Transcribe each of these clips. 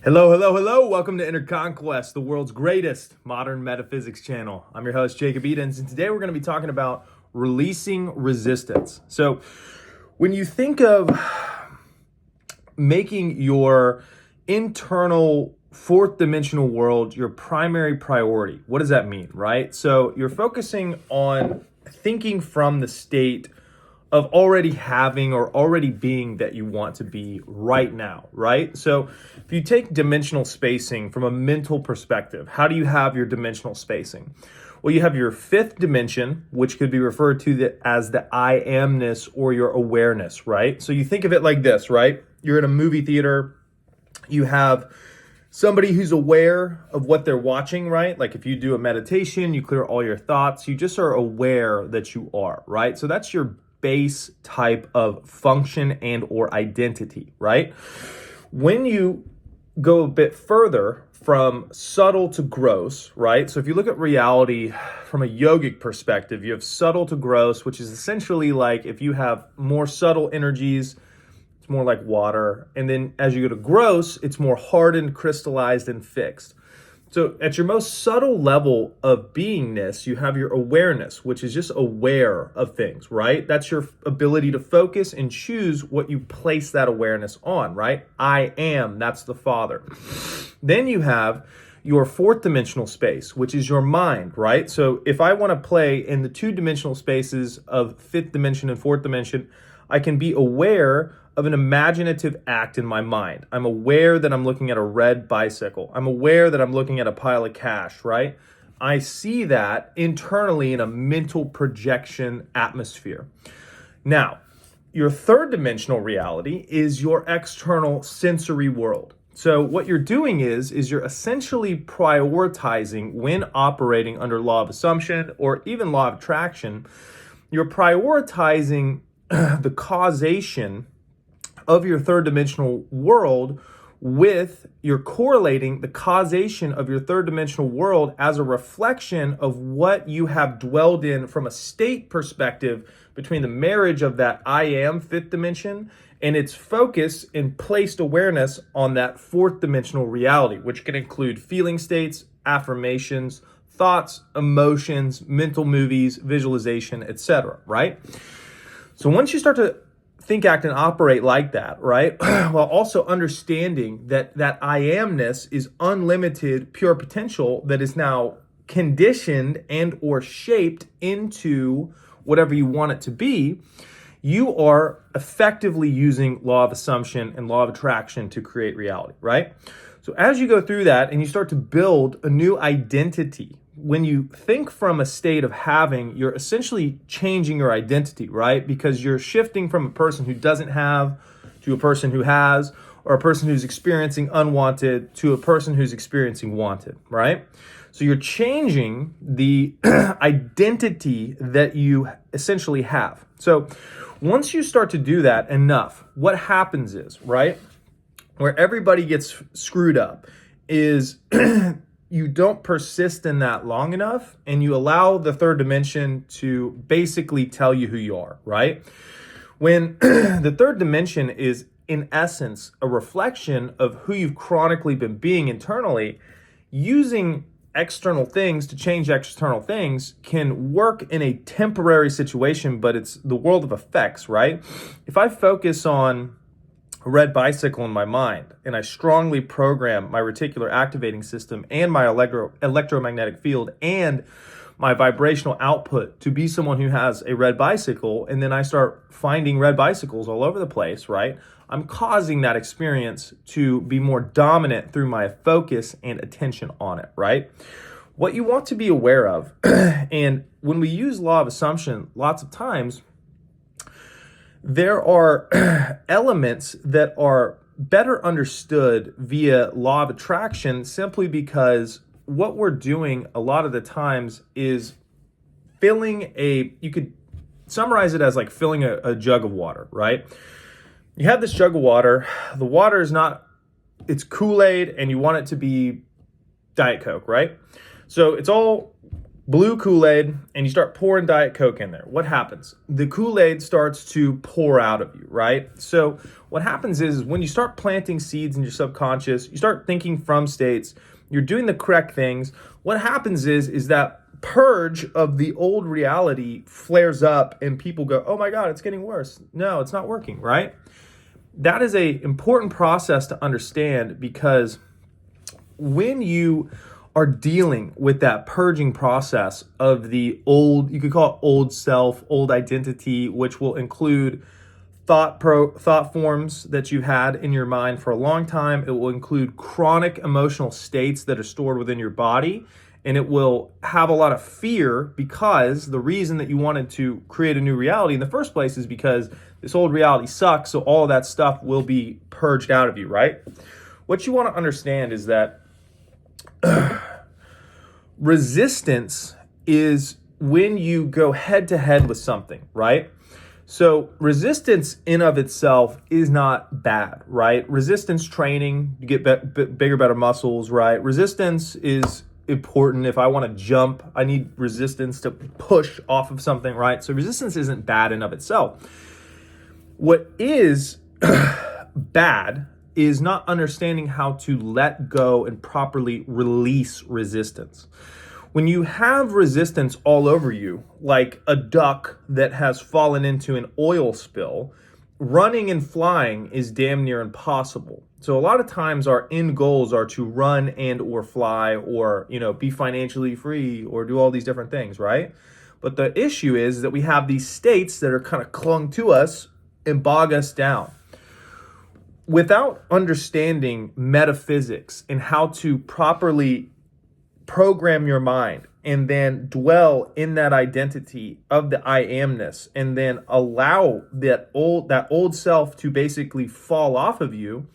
Hello, hello, hello. Welcome to Inner Conquest, the world's greatest modern metaphysics channel. I'm your host, Jacob Edens, and today we're going to be talking about releasing resistance. So, when you think of making your internal fourth dimensional world your primary priority, what does that mean, right? So, you're focusing on thinking from the state of already having or already being that you want to be right now, right? So if you take dimensional spacing from a mental perspective, how do you have your dimensional spacing? Well, you have your fifth dimension, which could be referred to as the I amness or your awareness, right? So you think of it like this, right? You're in a movie theater, you have somebody who's aware of what they're watching, right? Like if you do a meditation, you clear all your thoughts, you just are aware that you are, right? So that's your base type of function and or identity, right? When you go a bit further from subtle to gross, right? So if you look at reality from a yogic perspective, you have subtle to gross, which is essentially like if you have more subtle energies, it's more like water. And then as you go to gross, it's more hardened, crystallized, and fixed. So at your most subtle level of beingness, you have your awareness, which is just aware of things, right? That's your ability to focus and choose what you place that awareness on, right? I am, that's the Father. Then you have your fourth dimensional space, which is your mind, right? So if I want to play in the two dimensional spaces of fifth dimension and fourth dimension, I can be aware of an imaginative act in my mind. I'm aware that I'm looking at a red bicycle. I'm aware that I'm looking at a pile of cash, right? I see that internally in a mental projection atmosphere. Now, your third dimensional reality is your external sensory world. So what you're doing is you're essentially prioritizing when operating under law of assumption or even law of attraction. You're prioritizing the causation of your third dimensional world with you're correlating the causation of your third dimensional world as a reflection of what you have dwelled in from a state perspective between the marriage of that I am fifth dimension and its focus and placed awareness on that fourth dimensional reality, which can include feeling states, affirmations, thoughts, emotions, mental movies, visualization, etc., right? So once you start to think, act, and operate like that, right? While also understanding that I amness is unlimited pure potential that is now conditioned and or shaped into whatever you want it to be, you are effectively using law of assumption and law of attraction to create reality, right? So as you go through that and you start to build a new identity, when you think from a state of having, you're essentially changing your identity, right? Because you're shifting from a person who doesn't have to a person who has, or a person who's experiencing unwanted to a person who's experiencing wanted, right? So you're changing the identity that you essentially have. So once you start to do that enough, what happens is, right, where everybody gets screwed up is you don't persist in that long enough and you allow the third dimension to basically tell you who you are, right? When the third dimension is in essence a reflection of who you've chronically been being internally, using external things to change external things can work in a temporary situation, but it's the world of effects, right? If I focus on a red bicycle in my mind and I strongly program my reticular activating system and my electromagnetic field and my vibrational output to be someone who has a red bicycle, and then I start finding red bicycles all over the place, right? I'm causing that experience to be more dominant through my focus and attention on it, right? What you want to be aware of, and when we use law of assumption, lots of times, there are elements that are better understood via law of attraction simply because what we're doing a lot of the times is you could summarize it as like filling a jug of water, right? You have this jug of water, the water is it's Kool-Aid and you want it to be Diet Coke, right? So it's all blue Kool-Aid and you start pouring Diet Coke in there. What happens? The Kool-Aid starts to pour out of you, right? So what happens is when you start planting seeds in your subconscious, you start thinking from states, you're doing the correct things. What happens is that purge of the old reality flares up and people go, oh my God, it's getting worse. No, it's not working, right? That is a important process to understand, because when you are dealing with that purging process of the old, you could call it old self, old identity, which will include thought forms that you've had in your mind for a long time. It will include chronic emotional states that are stored within your body, and it will have a lot of fear, because the reason that you wanted to create a new reality in the first place is because this old reality sucks, so all of that stuff will be purged out of you, right? What you want to understand is that resistance is when you go head to head with something, right? So resistance in of itself is not bad, right? Resistance training, you get bigger, better muscles, right? Resistance is important. If I want to jump, I need resistance to push off of something, right? So resistance isn't bad in of itself. What is bad is not understanding how to let go and properly release resistance. When you have resistance all over you, like a duck that has fallen into an oil spill, running and flying is damn near impossible. So a lot of times our end goals are to run and or fly, or, be financially free, or do all these different things, right? But the issue is that we have these states that are kind of clung to us and bog us down. Without understanding metaphysics and how to properly program your mind and then dwell in that identity of the I amness, and then allow that old self to basically fall off of you,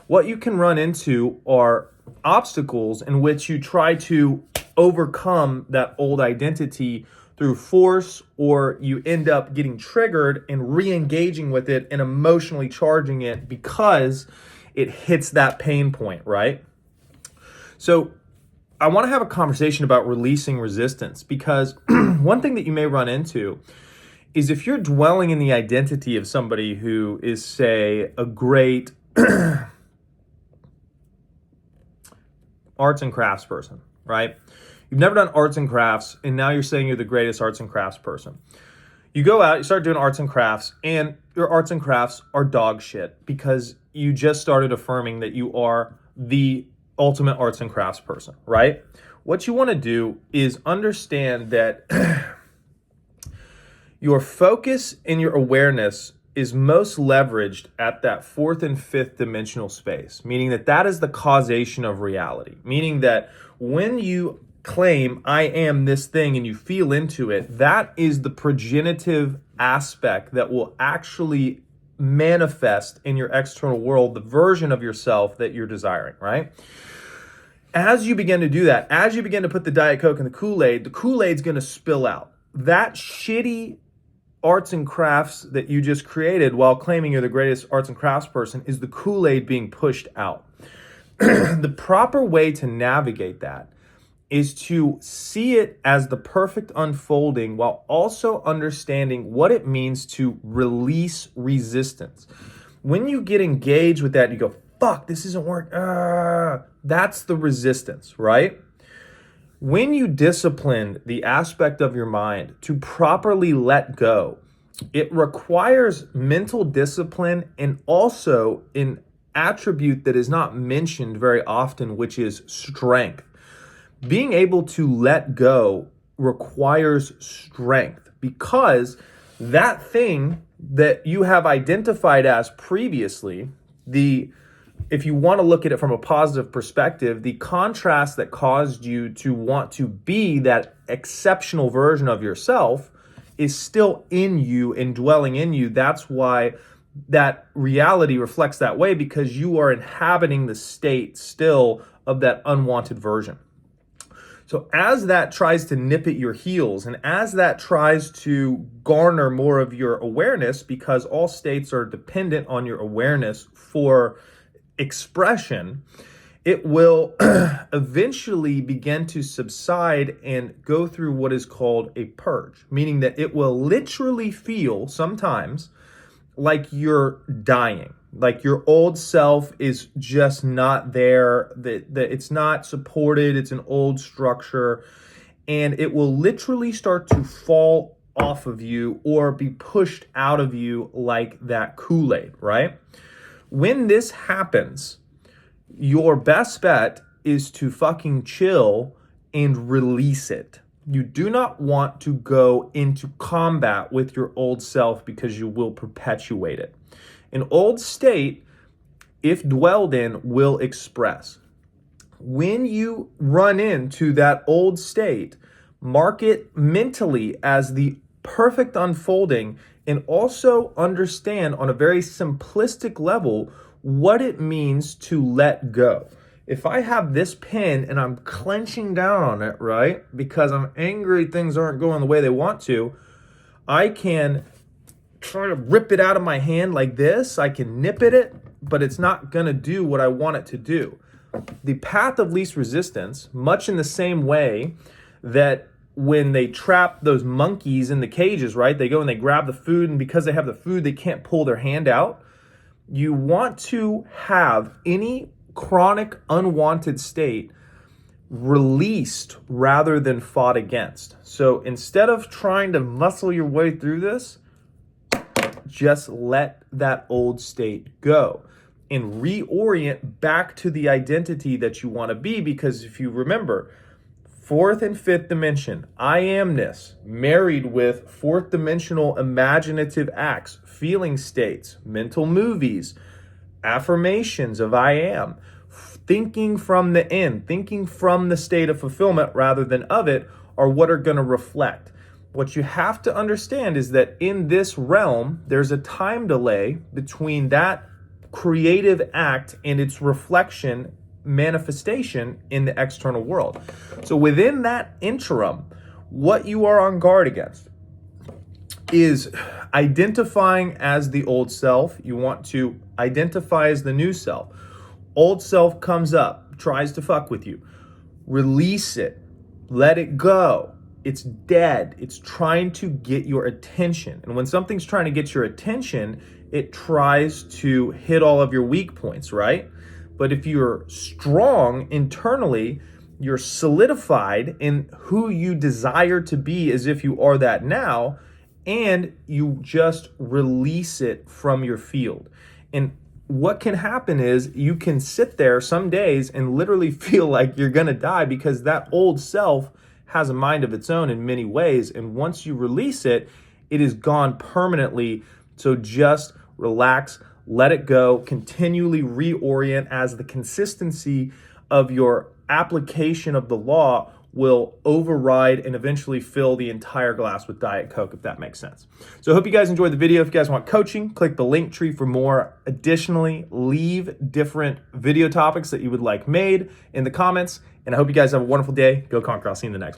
what you can run into are obstacles in which you try to overcome that old identity through force, or you end up getting triggered and re-engaging with it and emotionally charging it because it hits that pain point, right? So I want to have a conversation about releasing resistance, because one thing that you may run into is if you're dwelling in the identity of somebody who is, say, a great arts and crafts person, right? You've never done arts and crafts, and now you're saying you're the greatest arts and crafts person. You go out, you start doing arts and crafts, and your arts and crafts are dog shit because you just started affirming that you are the ultimate arts and crafts person, right? What you want to do is understand that your focus and your awareness is most leveraged at that fourth and fifth dimensional space, meaning that is the causation of reality, meaning that when you claim I am this thing and you feel into it, that is the progenitive aspect that will actually manifest in your external world the version of yourself that you're desiring, right? As you begin to do that, as you begin to put the Diet Coke in the Kool-Aid's going to spill out. That shitty arts and crafts that you just created while claiming you're the greatest arts and crafts person is the Kool-Aid being pushed out. The proper way to navigate that is to see it as the perfect unfolding, while also understanding what it means to release resistance. When you get engaged with that, you go, fuck, this isn't working. That's the resistance, right? When you discipline the aspect of your mind to properly let go, it requires mental discipline and also an attribute that is not mentioned very often, which is strength. Being able to let go requires strength, because that thing that you have identified as previously, if you want to look at it from a positive perspective, the contrast that caused you to want to be that exceptional version of yourself is still in you and dwelling in you. That's why that reality reflects that way, because you are inhabiting the state still of that unwanted version. So as that tries to nip at your heels, and as that tries to garner more of your awareness, because all states are dependent on your awareness for expression, it will eventually begin to subside and go through what is called a purge, meaning that it will literally feel sometimes like you're dying, like your old self is just not there, that it's not supported, it's an old structure, and it will literally start to fall off of you or be pushed out of you like that Kool-Aid, right? When this happens, your best bet is to fucking chill and release it. You do not want to go into combat with your old self because you will perpetuate it. An old state, if dwelled in, will express. When you run into that old state, mark it mentally as the perfect unfolding and also understand on a very simplistic level what it means to let go. If I have this pen and I'm clenching down on it, right, because I'm angry things aren't going the way they want to, I can try to rip it out of my hand like this. I can nip at it, but it's not going to do what I want it to do. The path of least resistance, much in the same way that when they trap those monkeys in the cages, right, they go and they grab the food, and because they have the food, they can't pull their hand out. You want to have any chronic unwanted state released rather than fought against. So instead of trying to muscle your way through this, just let that old state go and reorient back to the identity that you want to be. Because if you remember, fourth and fifth dimension, I amness, married with fourth dimensional imaginative acts, feeling states, mental movies, affirmations of I am, thinking from the end, thinking from the state of fulfillment rather than of it, are what are going to reflect. What you have to understand is that in this realm, there's a time delay between that creative act and its reflection, manifestation in the external world. So within that interim, what you are on guard against is identifying as the old self. You want to identify as the new self. Old self comes up, tries to fuck with you. Release it. Let it go. It's dead. It's trying to get your attention. And when something's trying to get your attention, it tries to hit all of your weak points, right? But if you're strong internally, you're solidified in who you desire to be as if you are that now, and you just release it from your field. And what can happen is you can sit there some days and literally feel like you're going to die because that old self has a mind of its own in many ways. And once you release it, it is gone permanently. So just relax, let it go, continually reorient as the consistency of your application of the law will override and eventually fill the entire glass with Diet Coke, if that makes sense. So I hope you guys enjoyed the video. If you guys want coaching, click the link tree for more. Additionally, leave different video topics that you would like made in the comments. And I hope you guys have a wonderful day. Go Conquer. I'll see you in the next one.